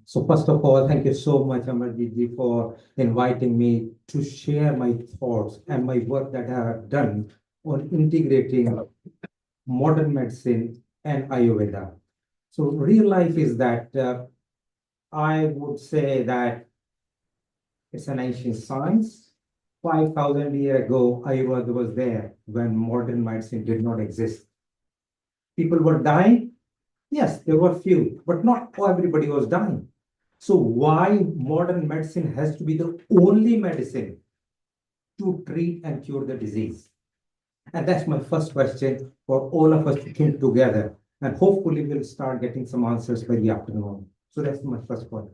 So first of all, thank you so much, Amarjit ji, for inviting me to share my thoughts and my work that I have done on integrating modern medicine and Ayurveda. So real life is that I would say that it's an ancient science. 5,000 years ago, Ayurveda was there when modern medicine did not exist. People were dying. Yes, there were few, but not everybody was dying. So why modern medicine has to be the only medicine to treat and cure the disease? And that's my first question for all of us to think together. And hopefully we'll start getting some answers by the afternoon. So that's my first point.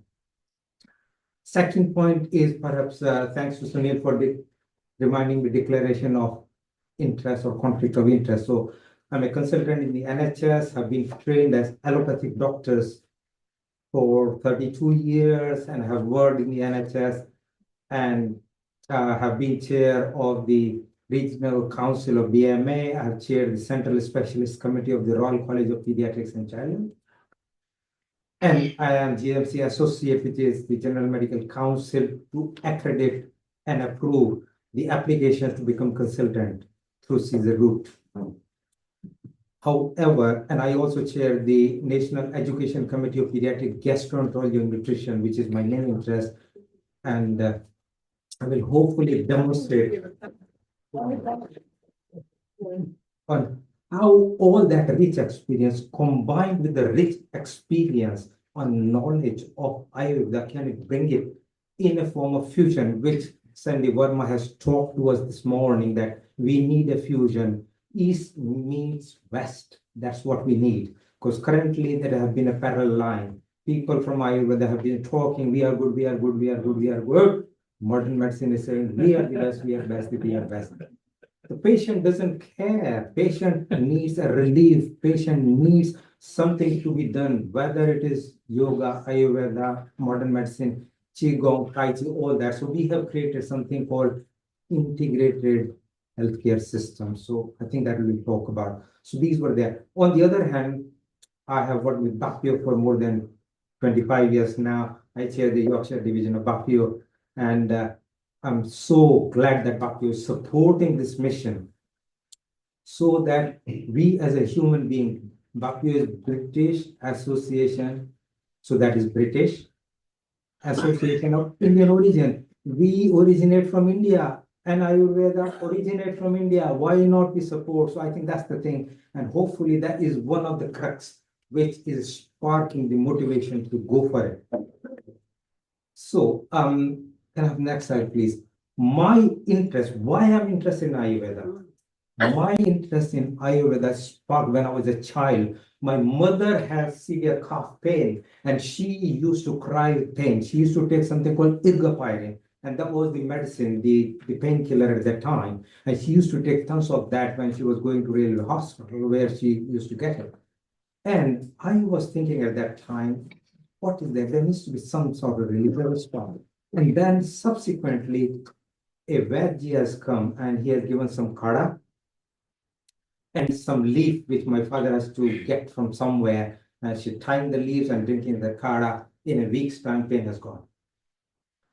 Second point is perhaps thanks to Sunil for reminding the declaration of interest or conflict of interest. So I'm a consultant in the NHS, have been trained as allopathic doctors for 32 years and have worked in the NHS and have been chair of the Regional Council of BMA. I have chaired the Central Specialist Committee of the Royal College of Pediatrics and Childhood. And I am GMC Associate, which is the General Medical Council to accredit and approve the applications to become consultant through Caesar route. However, and I also chair the National Education Committee of Pediatric Gastroenterology and Nutrition, which is my main interest. And I will hopefully demonstrate on how all that rich experience combined with the rich experience on knowledge of Ayurveda can it bring it in a form of fusion, which Sandy Verma has talked to us this morning that we need a fusion. East means West. That's what we need. Because currently there have been a parallel line. People from Ayurveda have been talking, we are good, we are good, we are good, we are good. Modern medicine is saying, we are the best, we are best, we are best. The patient doesn't care. Patient needs a relief. Patient needs something to be done, whether it is yoga, Ayurveda, modern medicine, Qigong, Tai Chi, all that. So we have created something called integrated healthcare system. So I think that we'll talk about. So these were there. On the other hand, I have worked with Bapio for more than 25 years now. I chair the Yorkshire division of Bapio, and I'm so glad that Bapio is supporting this mission so that we as a human being, Bapio is British Association, so that is British Association of Indian origin. We originate from India and Ayurveda originate from India. Why not we support? So I think that's the thing. And hopefully that is one of the crux which is sparking the motivation to go for it. So, can I have next slide, please? My interest, why I'm interested in Ayurveda? My interest in Ayurveda sparked when I was a child. My mother had severe calf pain and she used to cry with pain. She used to take something called ergopirin, and that was the medicine, the painkiller at that time. And she used to take tons of that when she was going to railway hospital where she used to get it. And I was thinking at that time, what is there? There needs to be some sort of religious response. And then subsequently, a veggie has come and he has given some kada and some leaf which my father has to get from somewhere. And she tying the leaves and drinking the kada. In a week's time, pain has gone.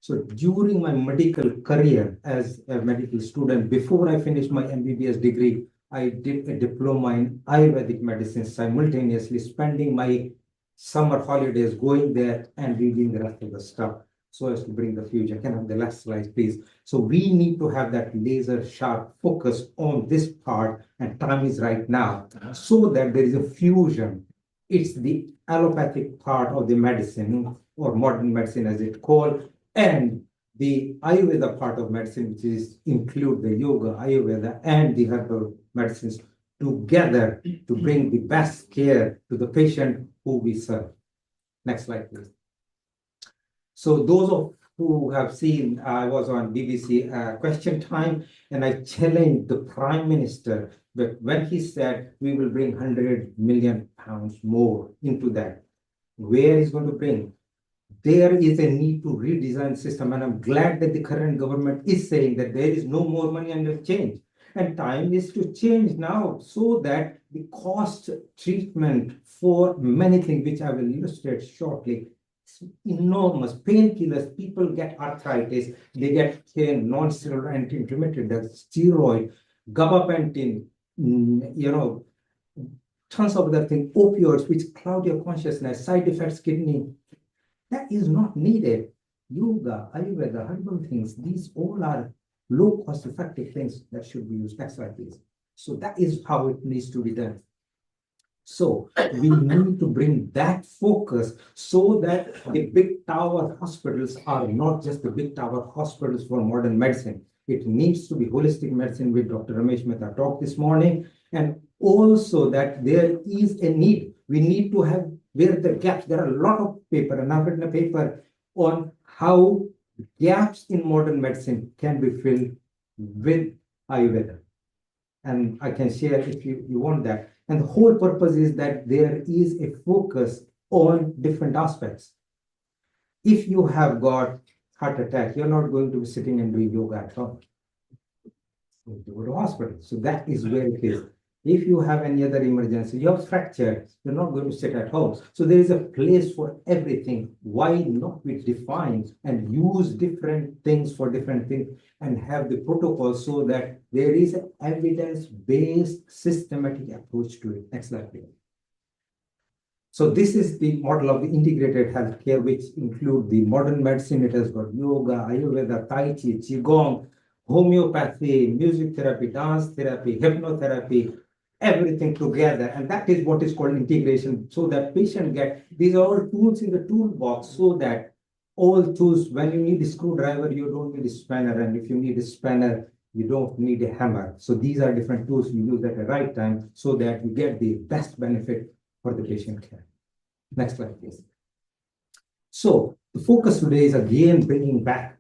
So during my medical career as a medical student, before I finished my MBBS degree, I did a diploma in Ayurvedic medicine simultaneously, spending my summer holidays going there and reading the rest of the stuff so as to bring the fusion. Can I have the last slide, please? So we need to have that laser sharp focus on this part, and time is right now, so that there is a fusion. It's the allopathic part of the medicine, or modern medicine as it's called, and the Ayurveda part of medicine, which is include the yoga, Ayurveda, and the herbal medicines together to bring the best care to the patient who we serve. Next slide, please. So those of who have seen, I was on BBC Question Time, and I challenged the Prime Minister that when he said we will bring £100 million more into that, where is going to bring? There is a need to redesign system, and I'm glad that the current government is saying that there is no more money under change. And time is to change now so that the cost treatment for many things, which I will illustrate shortly, It's enormous. Painkillers, people get arthritis, they get pain, non-steroidal anti-inflammatory drugs, steroid, gabapentin, tons of other things, opioids, which cloud your consciousness, side effects, kidney. That is not needed. Yoga, Ayurveda, herbal things, these all are low cost effective things that should be used. Next slide, please. So that is how it needs to be done. So we need to bring that focus so that the big tower hospitals are not just the big tower hospitals for modern medicine. It needs to be holistic medicine, with Dr. Ramesh Mehta talked this morning, and also that there is a need. We need to have where the gaps. There are a lot of paper, and I've written a paper on how gaps in modern medicine can be filled with Ayurveda. And I can share if you want that. And the whole purpose is that there is a focus on different aspects. If you have got heart attack, you're not going to be sitting and doing yoga at home. You go to hospital. So that is where it is. If you have any other emergency, you're fractured, you're not going to sit at home. So there is a place for everything. Why not we define and use different things for different things and have the protocol so that there is an evidence-based systematic approach to it. Next slide, please. So this is the model of the integrated healthcare, which include the modern medicine. It has got yoga, Ayurveda, Tai Chi, Qigong, homeopathy, music therapy, dance therapy, hypnotherapy, everything together. And that is what is called integration, so that patient get, these are all tools in the toolbox, so that all tools, when you need a screwdriver, you don't need a spanner. And if you need a spanner, you don't need a hammer. So these are different tools you use at the right time so that you get the best benefit for the patient care. Next slide, please. So the focus today is again bringing back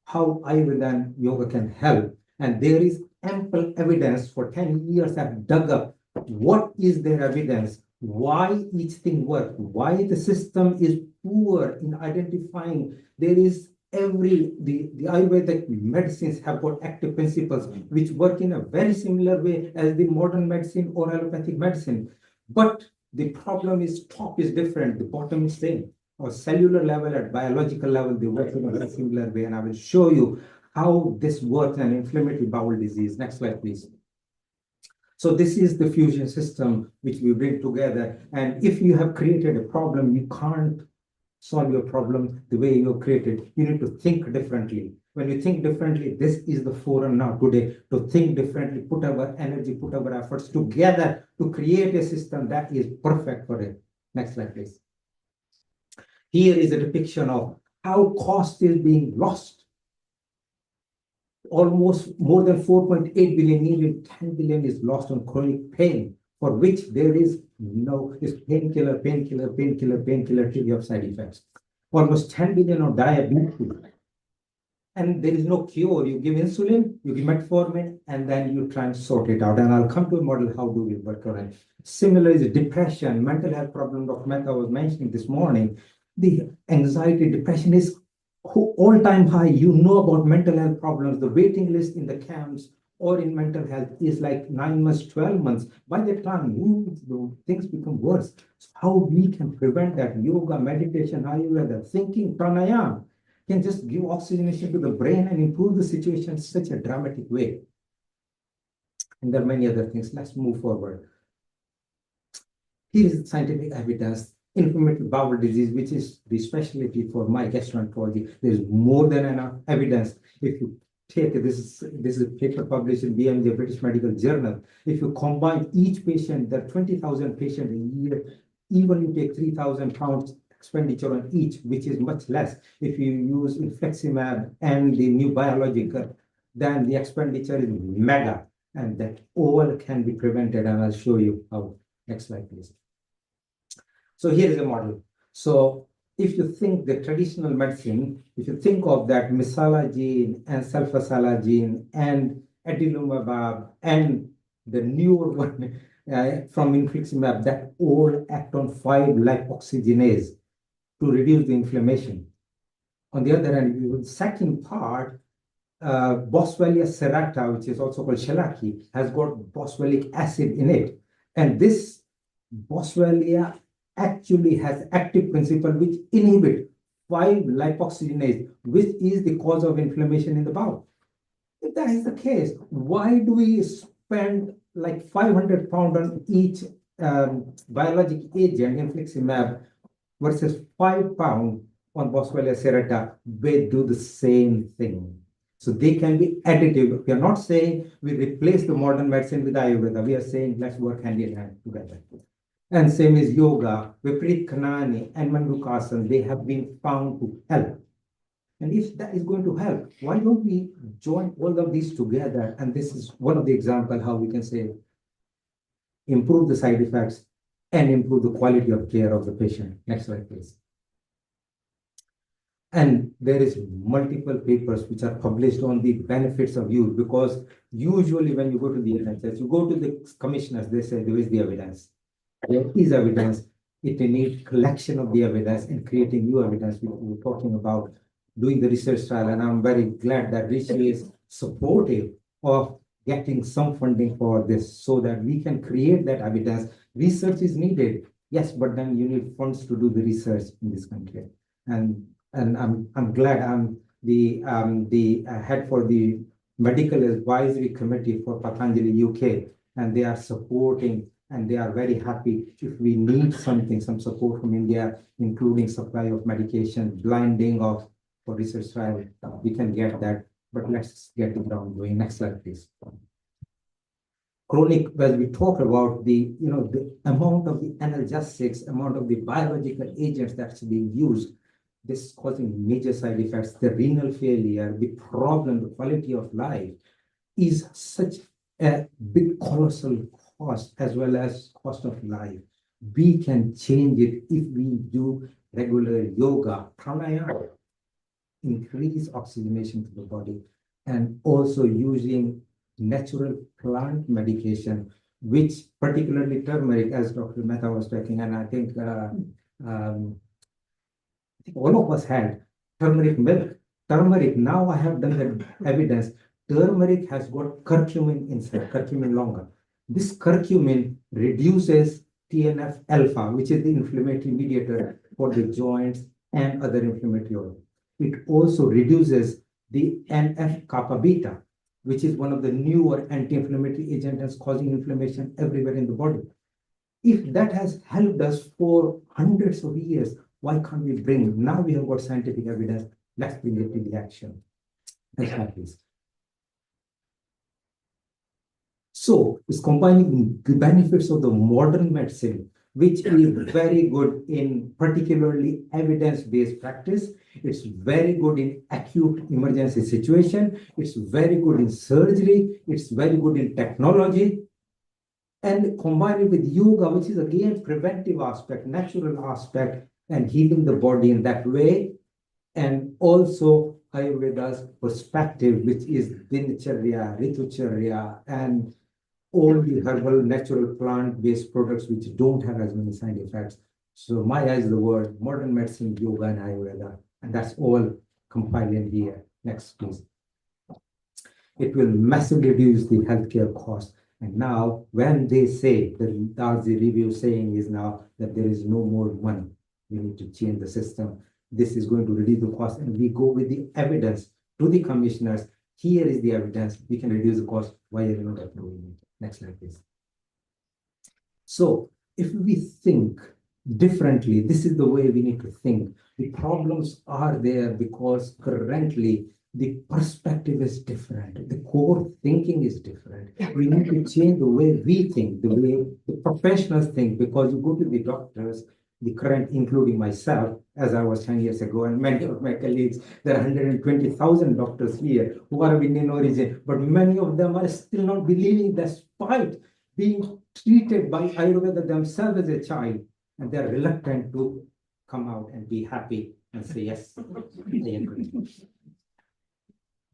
how Ayurveda and yoga can help. And there is ample evidence. For 10 years I've dug up what is their evidence, why each thing works, why the system is poor in identifying. There is the Ayurvedic medicines have got active principles which work in a very similar way as the modern medicine or allopathic medicine. But the problem is top is different, the bottom is same. Or cellular level, at biological level, they work in a very similar way. And I will show you how this works in inflammatory bowel disease. Next slide, please. So this is the fusion system which we bring together. And if you have created a problem, you can't solve your problem the way you created. You need to think differently. When you think differently, this is the forum now today to think differently, put our energy, put our efforts together to create a system that is perfect for it. Next slide, please. Here is a depiction of how cost is being lost. Almost more than 4.8 billion, nearly 10 billion is lost on chronic pain, for which there is painkiller, painkiller, painkiller, painkiller till you have side effects. Almost 10 billion on diabetes. And there is no cure. You give insulin, you give metformin, and then you try and sort it out. And I'll come to a model, how do we work on it. Similar is depression, mental health problem Dr. Mehta was mentioning this morning. The anxiety, depression is all-time high. You know about mental health problems. The waiting list in the camps or in mental health is like 9 months, 12 months. By the time things become worse. So how we can prevent that? Yoga, meditation, Ayurveda, thinking, pranayama can just give oxygenation to the brain and improve the situation in such a dramatic way. And there are many other things. Let's move forward. Here is scientific evidence. Inflammatory bowel disease, which is the specialty for my gastroenterology. There is more than enough evidence. If you take this is a paper published in BMJ, British Medical Journal. If you combine each patient, there are 20,000 patients a year. Even you take 3,000 pounds expenditure on each, which is much less. If you use infliximab and the new biological, then the expenditure is mega, and that all can be prevented. And I'll show you how. Next slide, please. So here is a model. So if you think the traditional medicine, if you think of that mesalazine and sulfasalazine and adalimumab and the newer one from infliximab, that all act on 5-lipoxygenase to reduce the inflammation. On the other hand, the second part, Boswellia serrata, which is also called shellacking, has got boswellic acid in it. And this Boswellia actually has active principle which inhibit 5-lipoxygenase, which is the cause of inflammation in the bowel. If that is the case, why do we spend like 500 pounds on each biologic agent, infliximab, versus 5 pounds on Boswellia serrata? They do the same thing. So they can be additive. We are not saying we replace the modern medicine with Ayurveda. We are saying let's work hand in hand together. And same is yoga, Viprit Kanani and Mandukasana, they have been found to help. And if that is going to help, why don't we join all of these together? And this is one of the examples how we can say improve the side effects and improve the quality of care of the patient. Next slide, please. And there is multiple papers which are published on the benefits of use, because usually when you go to the NHS, you go to the commissioners, they say there is the evidence. There is evidence. It needs collection of the evidence and creating new evidence. We were talking about doing the research trial, and I'm very glad that Rishi is supportive of getting some funding for this so that we can create that evidence. Research is needed, yes, but then you need funds to do the research in this country. And I'm glad I'm the head for the medical advisory committee for Patanjali UK, and they are supporting and they are very happy if we need something, some support from India, including supply of medication, blinding of for research trial, we can get that. But let's get the ground going. Next slide, please. Chronic, when we talk about the the amount of the analgesics, amount of the biological agents that's being used, this is causing major side effects. The renal failure, the problem, the quality of life is such a big colossal cost as well as cost of life. We can change it if we do regular yoga, pranayama, increase oxygenation to the body, and also using natural plant medication, which particularly turmeric, as Dr. Mehta was talking, and I think all of us had turmeric milk. Turmeric, now I have done the evidence, turmeric has got curcumin inside, curcumin longa. This curcumin reduces TNF alpha, which is the inflammatory mediator for the joints and other inflammatory organs. It also reduces the NF kappa beta, which is one of the newer anti-inflammatory agents that's causing inflammation everywhere in the body. If that has helped us for hundreds of years, why can't we bring? Now we have got scientific evidence. Let's bring it to the action. Next slide, please. So it's combining the benefits of the modern medicine, which is very good in particularly evidence-based practice. It's very good in acute emergency situation. It's very good in surgery. It's very good in technology. And combine it with yoga, which is again preventive aspect, natural aspect, and healing the body in that way. And also Ayurveda's perspective, which is dinacharya, ritucharya, and all the herbal, natural plant-based products which don't have as many side effects. So my eyes, the word modern medicine, yoga, and Ayurveda, and that's all compiled in here. Next, please. It will massively reduce the healthcare cost. And now, when they say, the Darzi review saying is now that there is no more money, we need to change the system. This is going to reduce the cost, and we go with the evidence to the commissioners. Here is the evidence. We can reduce the cost. Why are you not approving it? Next slide, please. So, if we think differently, this is the way we need to think. The problems are there because currently the perspective is different. The core thinking is different. We need to change the way we think, the way the professionals think, because you go to the doctors, the current, including myself, as I was 10 years ago, and many of my colleagues, there are 120,000 doctors here who are of Indian origin, but many of them are still not believing, despite being treated by Ayurveda themselves as a child, and they're reluctant to come out and be happy and say, yes, I agree.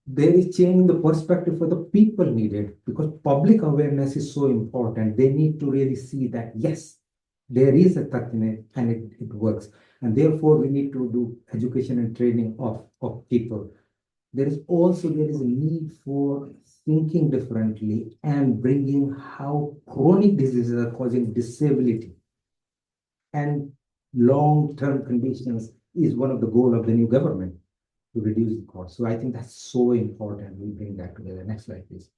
There is change in the perspective for the people needed, because public awareness is so important. They need to really see that, yes, there is a Tatine and it works. And therefore, we need to do education and training of people. There is a need for thinking differently and bringing how chronic diseases are causing disability. and long-term conditions is one of the goal of the new government to reduce the cost. So I think that's so important. We bring that together. Next slide, please.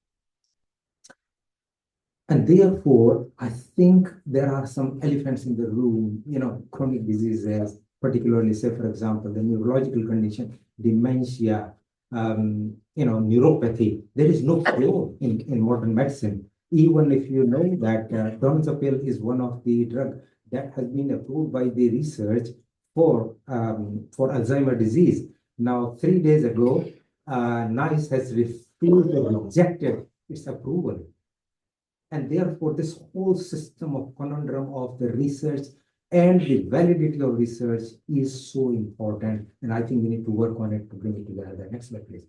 And therefore, I think there are some elephants in the room, chronic diseases, particularly, say, for example, the neurological condition, dementia, neuropathy. There is no cure in modern medicine. Even if you know that donzapil is one of the drugs that has been approved by the research for Alzheimer's disease. Now, 3 days ago, NICE has refused or rejected its approval. And therefore, this whole system of conundrum of the research and the validity of research is so important. And I think we need to work on it to bring it together. Next slide, please.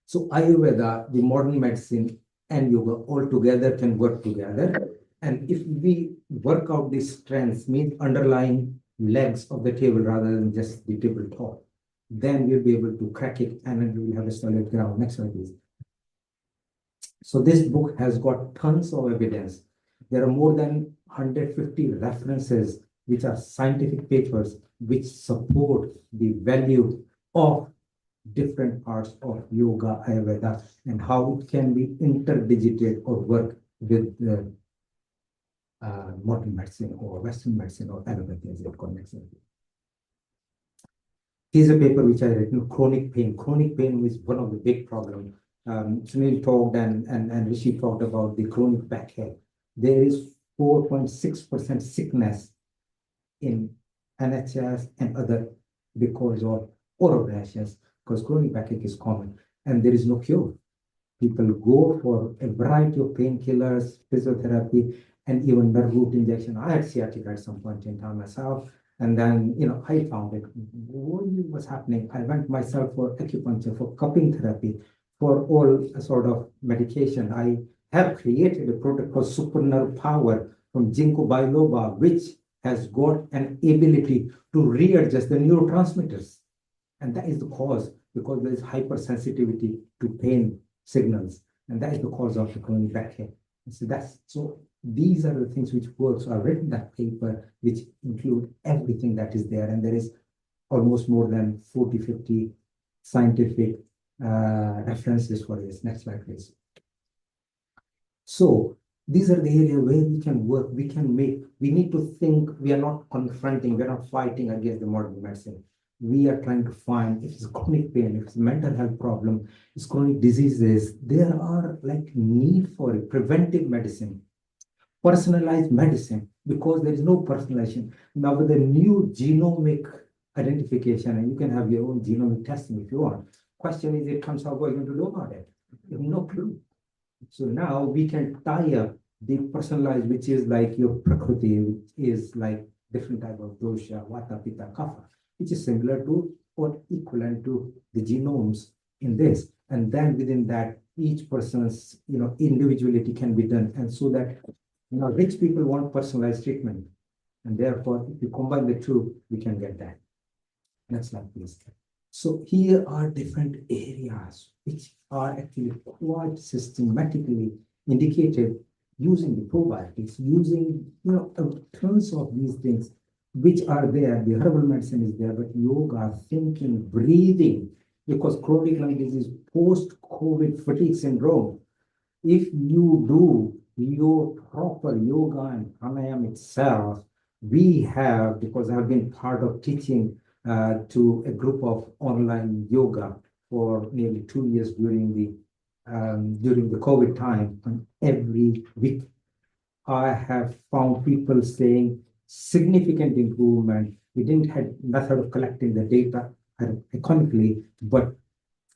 So Ayurveda, the modern medicine, and yoga all together can work together. And if we work out these strengths, means underlying legs of the table rather than just the tabletop, then we'll be able to crack it and then we will have a solid ground. Next slide, please. So this book has got tons of evidence. There are more than 150 references, which are scientific papers, which support the value of different parts of yoga, Ayurveda, and how it can be interdigited or work with modern medicine or Western medicine or allopathy as it connects. Here's a paper which I written, chronic pain. Chronic pain is one of the big problems. Sunil talked and Rishi talked about the chronic backache. There is 4.6% sickness in NHS and other because of oral rashes, because chronic backache is common and there is no cure. People go for a variety of painkillers, physiotherapy, and even nerve root injection. I had sciatica at some point in time myself. And then, I found it. What was happening? I went myself for acupuncture, for cupping therapy, for all sort of medication. I have created a product called Super Nerve Power from ginkgo biloba, which has got an ability to readjust the neurotransmitters. And that is the cause, because there is hypersensitivity to pain signals. And that is the cause of the chronic backache. So these are the things which work. So I've written that paper, which include everything that is there. And there is almost more than 40, 50 scientific references for this. Next slide, please. So these are the areas where we can work, we need to think. We are not confronting, we're not fighting against the modern medicine. We are trying to find if it's chronic pain, if it's a mental health problem, it's chronic diseases, there are like need for it. Preventive medicine, personalized medicine, because there is no personalization. Now with the new genomic identification, and you can have your own genomic testing if you want. Question is, it comes out, what are you going to do about it? You have no clue. So now we can tie up the personalized, which is like your prakriti, which is like different type of dosha, vata, pitta, kapha, which is similar to or equivalent to the genomes in this. And then within that, each person's individuality can be done. And so that rich people want personalized treatment. And therefore, if you combine the two, we can get that. Next slide, please. So here are different areas which are actually quite systematically indicated using the probiotics, using tons of these things which are there. The herbal medicine is there, but yoga, thinking, breathing, because chronic lung disease, post-COVID fatigue syndrome, if you do your proper yoga and pranayama itself, we have, because I've been part of teaching to a group of online yoga for nearly 2 years during the COVID time, and every week I have found people saying significant improvement. We didn't have method of collecting the data economically, but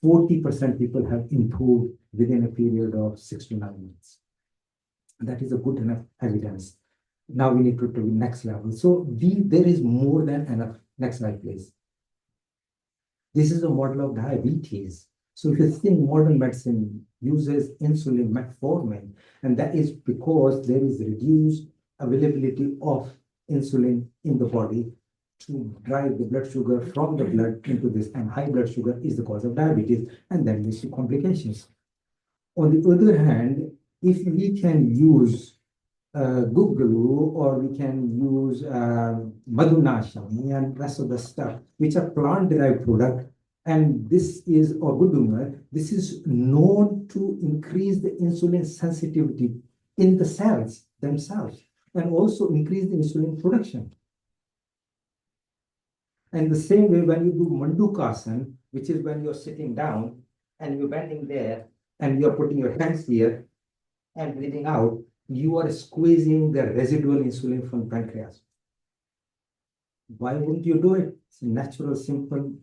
40% people have improved within a period of 6 to 9 months. And that is a good enough evidence. Now we need to the next level. So there is more than enough. Next slide, please. This is a model of diabetes. So if you think modern medicine uses insulin, metformin, and that is because there is reduced availability of insulin in the body to drive the blood sugar from the blood into this, and high blood sugar is the cause of diabetes, and then leads to complications. On the other hand, if we can use Google, or we can use Madhunasham and rest of the stuff, which are plant-derived product. And this is, or Gudumar, this is known to increase the insulin sensitivity in the cells themselves and also increase the insulin production. And the same way, when you do Mandukasana, which is when you're sitting down and you're bending there and you're putting your hands here and breathing out, you are squeezing the residual insulin from pancreas. Why wouldn't you do it? It's a natural, simple,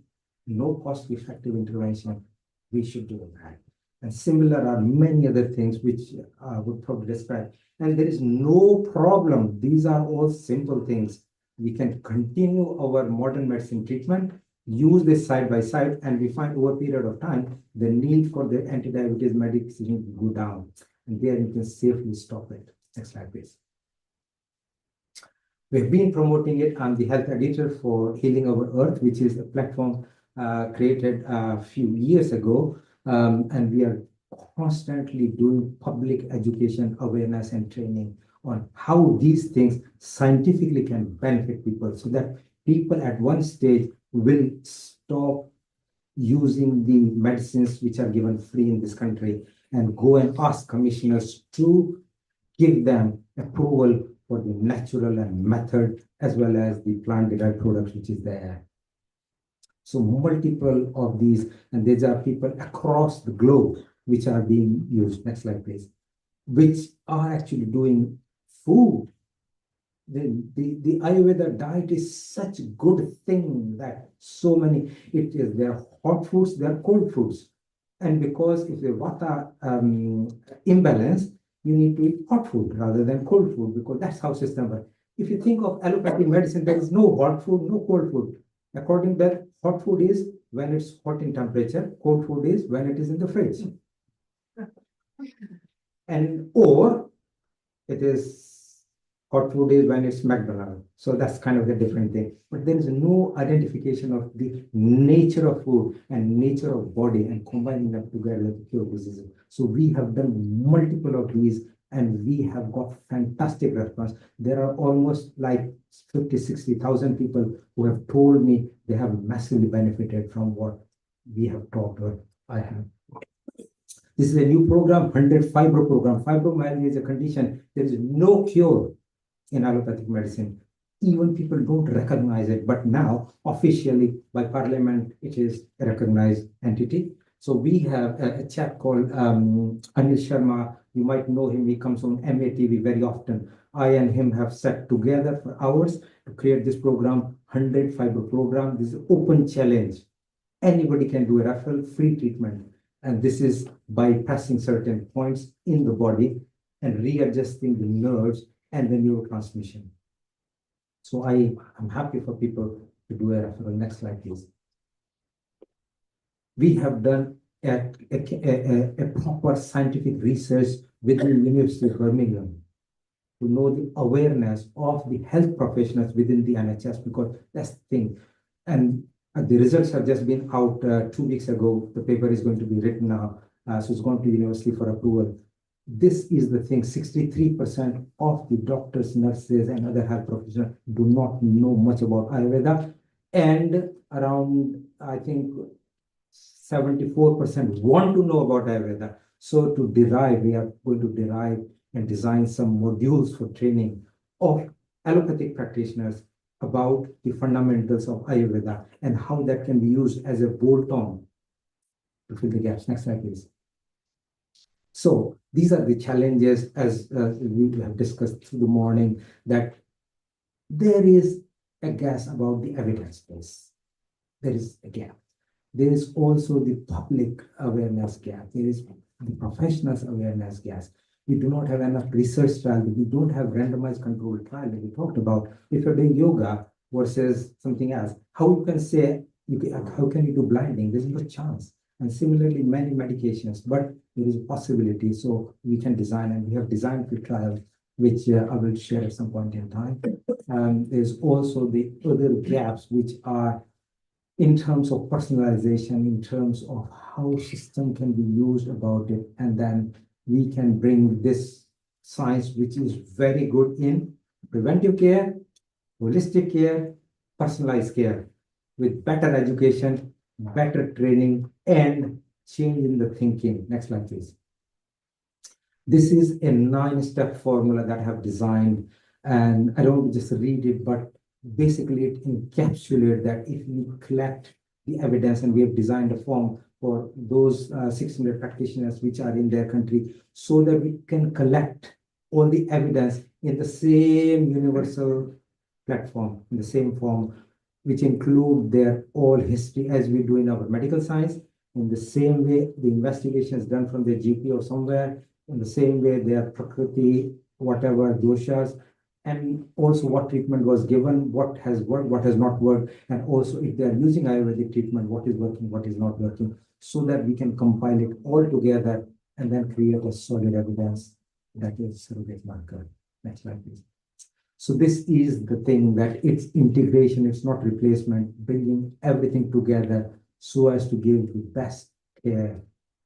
no cost effective intervention. We should do that. And similar are many other things which I would probably describe. And there is no problem. These are all simple things. We can continue our modern medicine treatment, use this side by side, and we find over a period of time, the need for the anti-diabetes medication will go down. And there you can safely stop it. Next slide, please. We've been promoting it. I'm the health editor for Healing Our Earth, which is a platform created a few years ago. And we are constantly doing public education, awareness, and training on how these things scientifically can benefit people so that people at one stage will stop using the medicines which are given free in this country and go and ask commissioners to give them approval for the natural and method as well as the plant-derived products which is there. So multiple of these, and these are people across the globe which are being used. Next slide, please. Which are actually doing food. The Ayurveda diet is such a good thing that so many, there are hot foods, there are cold foods. And because if the vata imbalance, you need to eat hot food rather than cold food because that's how system works. If you think of allopathic medicine, there is no hot food, no cold food. According to that, hot food is when it's hot in temperature, cold food is when it is in the fridge. And or it is hot food is when it's McDonald's. So that's kind of a different thing. But there is no identification of the nature of food and nature of body and combining them together to cure diseases. So we have done multiple of these and we have got fantastic response. There are almost like 50, 60,000 people who have told me they have massively benefited from what we have talked or I have. This is a new program, 100 Fibro program. Fibromyalgia is a condition. There is no cure in allopathic medicine. Even people don't recognize it, but now officially by parliament, it is a recognized entity. So we have a chap called Anil Sharma. You might know him. He comes on MATV very often. I and him have sat together for hours to create this program, 100 Fibro program. This is an open challenge. Anybody can do a referral, free treatment. And this is by pressing certain points in the body and readjusting the nerves and the neurotransmission. So I am happy for people to do a referral. Next slide, please. We have done a proper scientific research within the University of Birmingham to know the awareness of the health professionals within the NHS because that's the thing. And the results have just been out 2 weeks ago. The paper is going to be written now. So it's going to the university for approval. This is the thing, 63% of the doctors, nurses, and other health professionals do not know much about Ayurveda. And around, I think, 74% want to know about Ayurveda. So to derive, we are going to derive and design some modules for training of allopathic practitioners about the fundamentals of Ayurveda and how that can be used as a bolt-on to fill the gaps. Next slide, please. So these are the challenges as we have discussed through the morning, that there is a gap about the evidence base. There is a gap. There is also the public awareness gap. There is the professionals awareness gap. We do not have enough research trial. We don't have randomized controlled trial that we talked about. If you're doing yoga versus something else, how you can say, how can you do blinding? There's no chance. And similarly, many medications, but there is a possibility. So we can design, and we have designed the trial, which I will share at some point in time. There's also the other gaps, which are in terms of personalization, in terms of how system can be used about it, and then we can bring this science which is very good in preventive care, holistic care, personalized care, with better education, better training, and change in the thinking. Next slide, please. This is a 9-step formula that I have designed, and I don't just read it, but basically it encapsulates that if we collect the evidence, and we have designed a form for those 600 practitioners which are in their country, so that we can collect all the evidence in the same universal platform, in the same form, which include their all history as we do in our medical science. In the same way, the investigation is done from their GP or somewhere. In the same way, their prakriti, whatever doshas, and also what treatment was given, what has worked, what has not worked, and also if they are using Ayurvedic treatment, what is working, what is not working, so that we can compile it all together and then create a solid evidence that is surrogate marker. Next slide, please. So this is the thing, that it's integration, it's not replacement, bringing everything together so as to give the best care.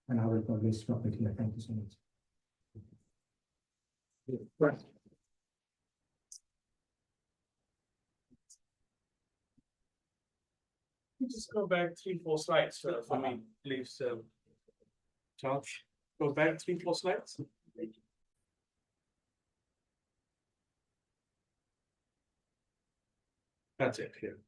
And I will probably stop it here. Thank you so much. Just go back 3-4 slides for me, please. Charles, go back 3-4 slides. That's it here.